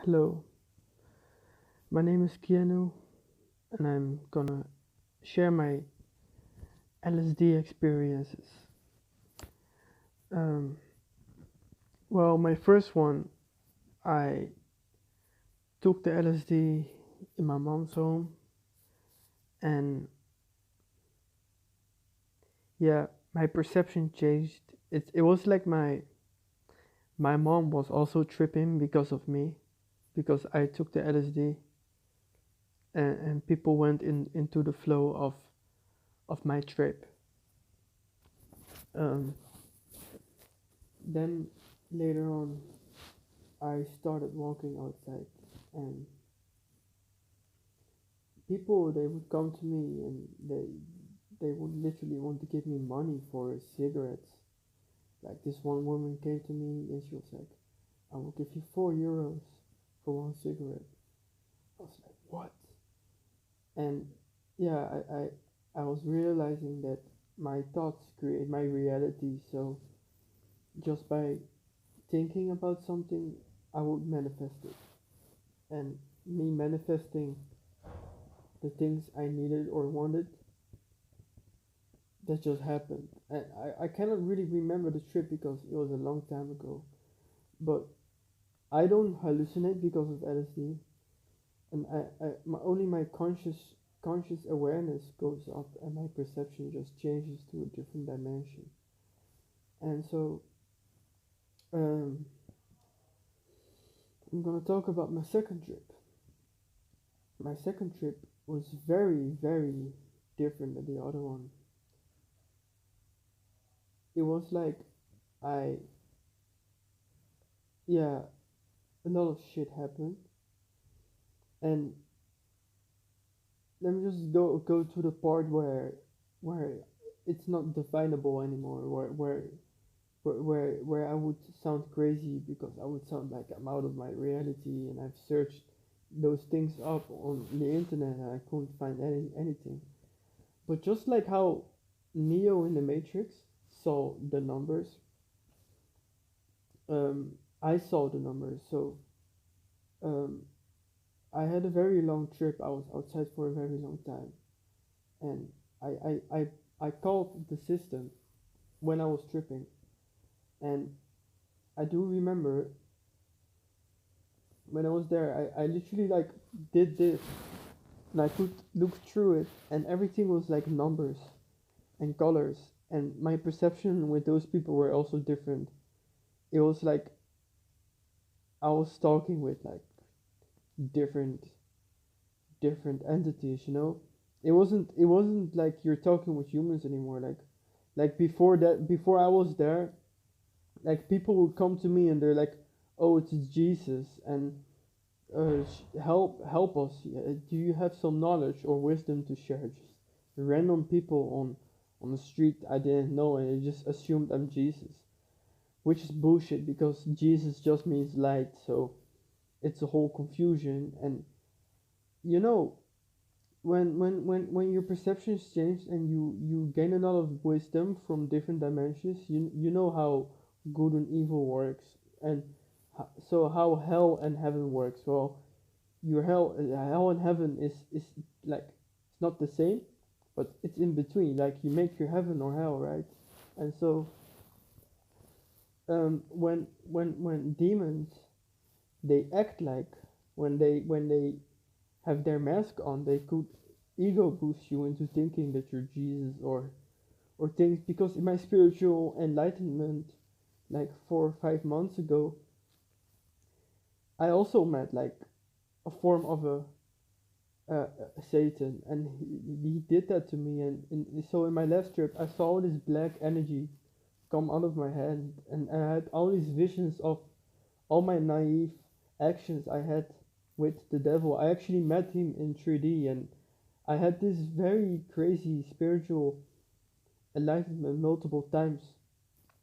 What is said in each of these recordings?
Hello, my name is Keanu, and I'm gonna share my LSD experiences. Um, well, my first one, I took the LSD in my mom's home, and yeah, my perception changed. It was like my mom was also tripping because of me, because I took the LSD, and people went into the flow of my trip. Um, then later on, I started walking outside, and people they would come to me and they would literally want to give me money for cigarettes. Like this one woman came to me and she was like, "I will give you €4 for one cigarette." I was like, "What?" And yeah, I was realizing that my thoughts create my reality. So just by thinking about something, I would manifest it, and me manifesting the things I needed or wanted, that just happened. And I cannot really remember the trip because it was a long time ago. But I don't hallucinate because of LSD, and only my conscious awareness goes up, and my perception just changes to a different dimension. And so um, I'm gonna talk about my second trip. My second trip was very different than the other one. It was like I yeah, a lot of shit happened, and let me just go to the part where it's not definable anymore, where I would sound crazy because I would sound like I'm out of my reality, and I've searched those things up on the internet and I couldn't find anything. But just like how Neo in the Matrix saw the numbers, um, I saw the numbers. So um, I had a very long trip. I was outside for a very long time, and I called the system when I was tripping, and I do remember when I was there, I literally like did this, and I could look through it, and everything was like numbers and colors, and my perception with those people were also different. It was like I was talking with like different different entities, you know. It wasn't like you're talking with humans anymore. Like before that, before I was there, like people would come to me and they're like, "Oh, it's Jesus, and help us. Do you have some knowledge or wisdom to share?" Just random people on the street I didn't know, and I just assumed I'm Jesus, which is bullshit because Jesus just means light. So it's a whole confusion, and you know, when your perceptions change and you gain a lot of wisdom from different dimensions, you know how good and evil works, and so how hell and heaven works. Well, your hell and heaven is like it's not the same, but it's in between. Like you make your heaven or hell, right? And so when demons, they act like, when they have their mask on, they could ego boost you into thinking that you're Jesus, or things. Because in my spiritual enlightenment, like 4 or 5 months ago, I also met like a form of Satan, and he did that to me. And so in my last trip, I saw all this black energy come out of my hand, and I had all these visions of all my naive actions I had with the devil. I actually met him in 3D, and I had this very crazy spiritual enlightenment multiple times,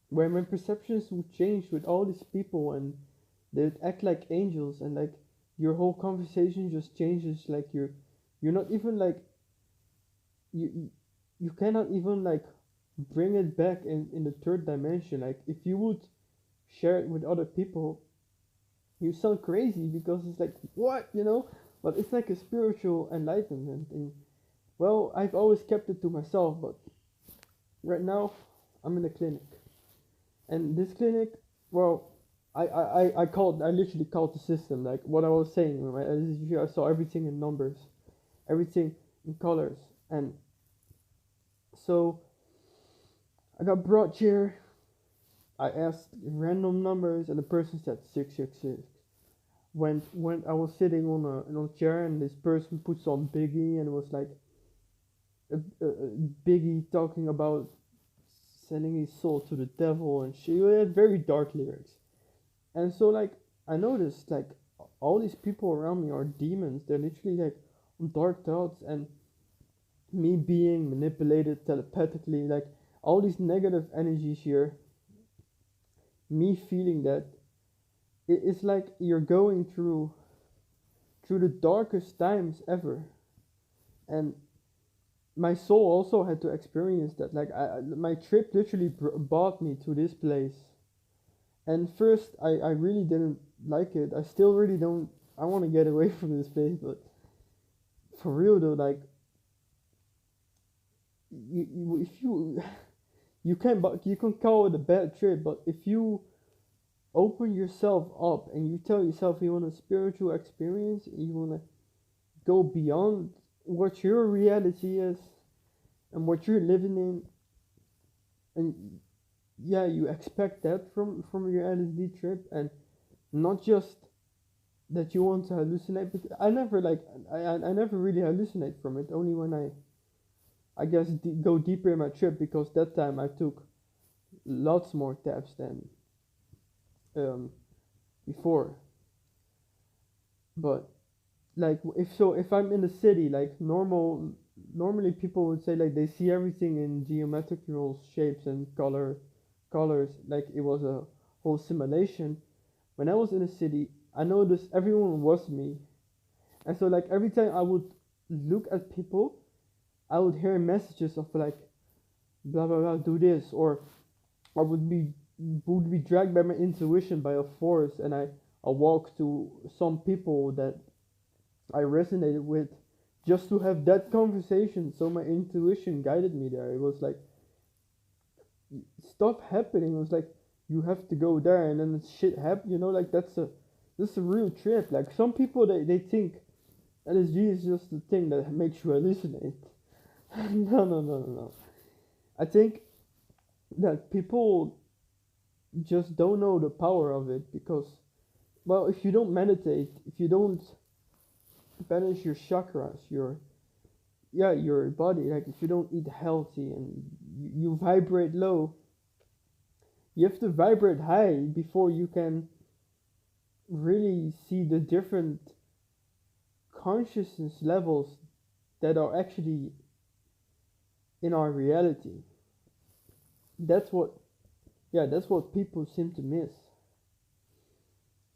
where my perceptions would change with all these people, and they'd act like angels, and like your whole conversation just changes. Like you're not even like you you cannot even like bring it back in the third dimension. Like if you would share it with other people, you sound crazy because it's like what, you know? But it's like a spiritual enlightenment, and well, I've always kept it to myself, but right now I'm in a clinic, and this clinic, well, I literally called the system, like what I was saying, right? I saw everything in numbers, everything in colors, and so I got brought here. I asked random numbers, and the person said 666. When I was sitting on a chair, and this person puts on Biggie, and it was like a Biggie talking about selling his soul to the devil, and she had very dark lyrics. And so like I noticed like all these people around me are demons. They're literally like dark thoughts, and me being manipulated telepathically, like all these negative energies here, me feeling that it's like you're going through the darkest times ever. And my soul also had to experience that. Like my trip literally brought me to this place. And first I really didn't like it. I still really don't. I want to get away from this place, but for real though, like if you you can call it a bad trip, but if you open yourself up and you tell yourself you want a spiritual experience, and you want to go beyond what your reality is and what you're living in, and yeah, you expect that from your LSD trip, and not just that you want to hallucinate. Because I never like I never really hallucinate from it, only when I guess go deeper in my trip, because that time I took lots more tabs than um before. But like if I'm in the city, like normally people would say like they see everything in geometrical shapes and colors, like it was a whole simulation. When I was in the city, I noticed everyone was me. And so like every time I would look at people, I would hear messages of like blah blah blah, do this, or I would be dragged by my intuition by a force, and I walk to some people that I resonated with, just to have that conversation. So my intuition guided me there. It was like stuff happening. It was like you have to go there, and then shit happen. You know, like that's a real trip. Like some people they think LSD is just the thing that makes you hallucinate. No. I think that people just don't know the power of it, because, well, if you don't meditate, if you don't balance your chakras, your body, like if you don't eat healthy and you vibrate low, you have to vibrate high before you can really see the different consciousness levels that are actually in our reality. That's what, yeah, that's what people seem to miss.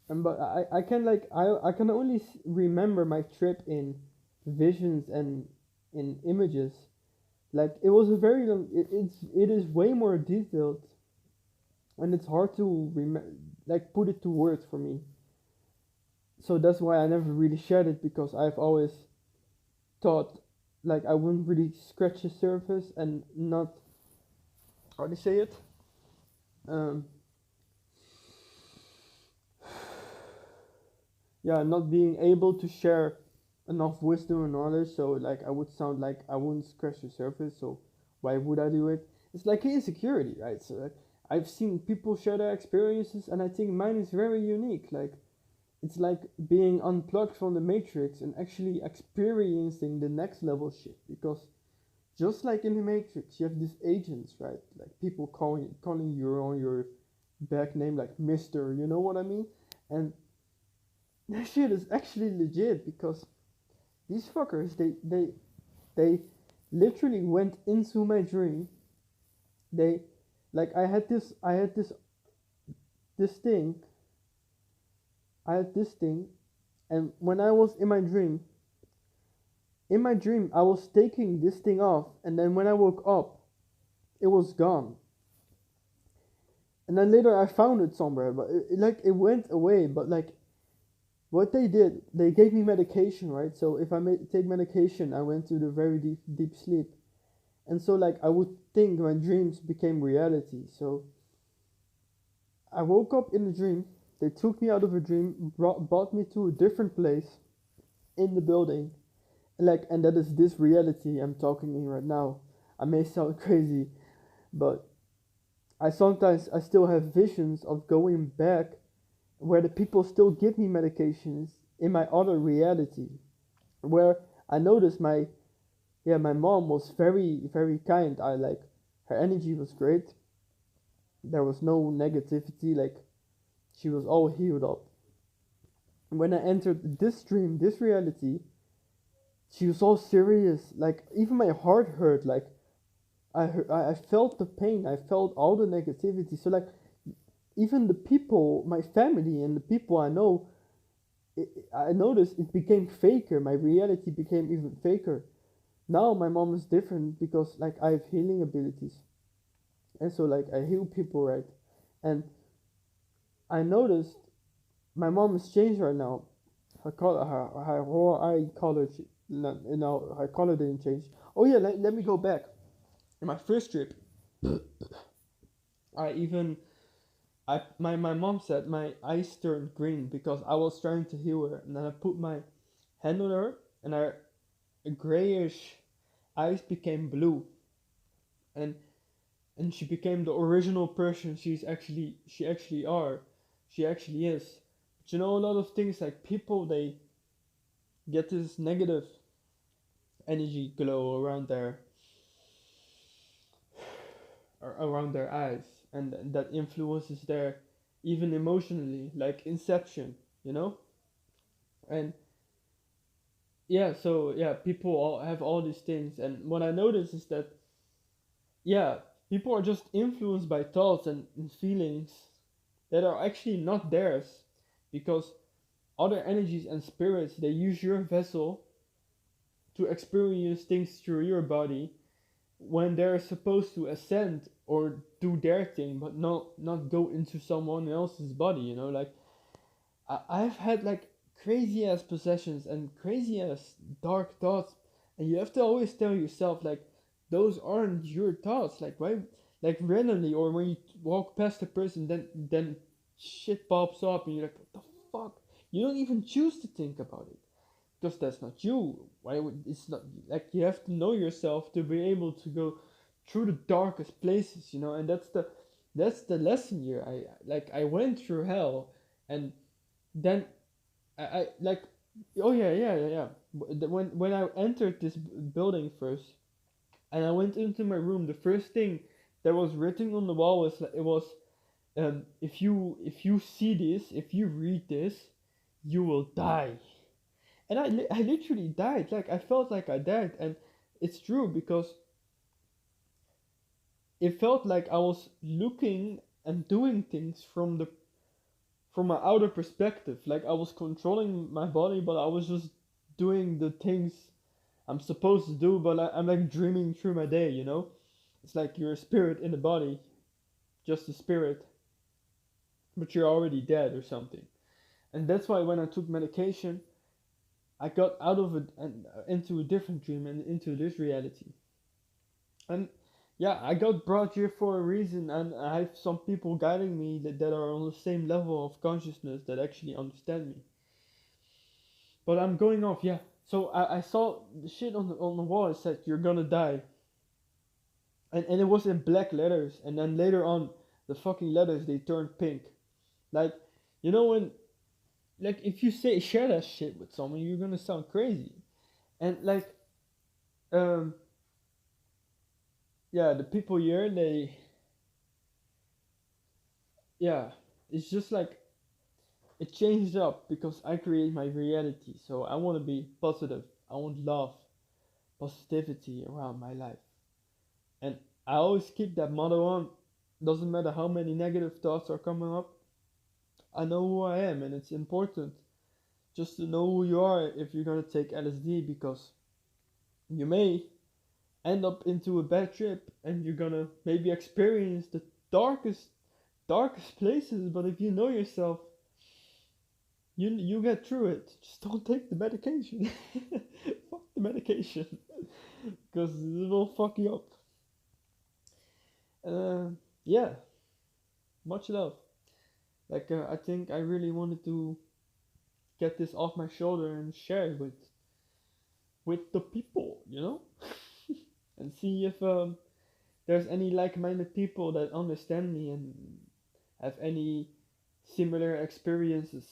And but I can like I can only remember my trip in visions and in images. Like it was a very long, it is way more detailed, and it's hard to like put it to words for me. So that's why I never really shared it, because I've always thought like I wouldn't really scratch the surface, and not, how do you say it, um yeah, not being able to share enough wisdom and knowledge. So like I would sound like I wouldn't scratch the surface, so why would I do it? It's like insecurity, right? So like, I've seen people share their experiences, and I think mine is very unique. Like it's like being unplugged from the matrix and actually experiencing the next level shit. Because just like in the matrix, you have these agents, right? Like people calling you on your back name, like Mister, you know what I mean? And that shit is actually legit, because these fuckers, they literally went into my dream. They, like, this thing. I had this thing, and when I was in my dream, I was taking this thing off, and then when I woke up, it was gone. And then later I found it somewhere, but it went away. But like, What they did, they gave me medication, right? So if I take medication, I went to the very deep sleep. And so like I would think my dreams became reality. So I woke up in a dream. They took me out of a dream, brought me to a different place in the building. Like, and that is this reality I'm talking in right now. I may sound crazy, but I still have visions of going back where the people still give me medications in my other reality, where I noticed my mom was very kind. I like her energy was great. There was no negativity. Like she was all healed up. When I entered this dream, this reality, she was all serious. Like even my heart hurt. Like I felt the pain. I felt all the negativity. So like even the people, my family and the people I know, I noticed it became faker. My reality became even faker. Now my mom is different because like I have healing abilities, and so like I heal people, right? And I noticed my mom is changed right now. Her whole eye color, her color didn't change. Oh yeah, let me go back. In my first trip, I even my mom said my eyes turned green because I was trying to heal her, and then I put my hand on her, and her grayish eyes became blue, and she became the original person she actually is. But you know, a lot of things like people, they get this negative energy glow around their eyes, and that influences their even emotionally, like inception, you know. And yeah, so yeah, people all have all these things, and what I notice is that yeah, people are just influenced by thoughts and feelings that are actually not theirs, because other energies and spirits, they use your vessel to experience things through your body when they're supposed to ascend or do their thing, but not go into someone else's body, you know. Like I've had like crazy ass possessions and crazy ass dark thoughts, and you have to always tell yourself like those aren't your thoughts. Like why, like randomly, or when you walk past a person, then shit pops up and you're like, what the fuck? You don't even choose to think about it because that's not you. Why would it's not like you have to know yourself to be able to go through the darkest places, you know? And that's the lesson here. I went through hell, and then I like, oh yeah. When I entered this building first, and I went into my room, the first thing that was written on the wall was it was if you see this, if you read this, you will die. And I literally died. Like I felt like I died, and it's true because it felt like I was looking and doing things from my outer perspective. Like I was controlling my body, but I was just doing the things I'm supposed to do. But I'm like dreaming through my day, you know? It's like you're a spirit in the body, just a spirit, but you're already dead or something. And that's why when I took medication, I got out of it and into a different dream and into this reality. And yeah, I got brought here for a reason, and I have some people guiding me that are on the same level of consciousness that actually understand me. But I'm going off, yeah. So I saw the shit on the wall. It said you're gonna die, and it was in black letters. And then later on, the fucking letters they turned pink. Like, you know when, like if you say share that shit with someone, you're gonna sound crazy. And like, um, yeah, the people here, they, yeah, it's just like it changed up because I create my reality. So I want to be positive. I want love, positivity around my life. And I always keep that motto on. Doesn't matter how many negative thoughts are coming up. I know who I am, and it's important just to know who you are if you're gonna take LSD, because you may end up into a bad trip and you're gonna maybe experience the darkest places. But if you know yourself, You get through it. Just don't take the medication. Fuck the medication, because it will fuck you up. Uh, yeah, much love. Like I think I really wanted to get this off my shoulder and share it with the people, and see if there's any like-minded people that understand me and have any similar experiences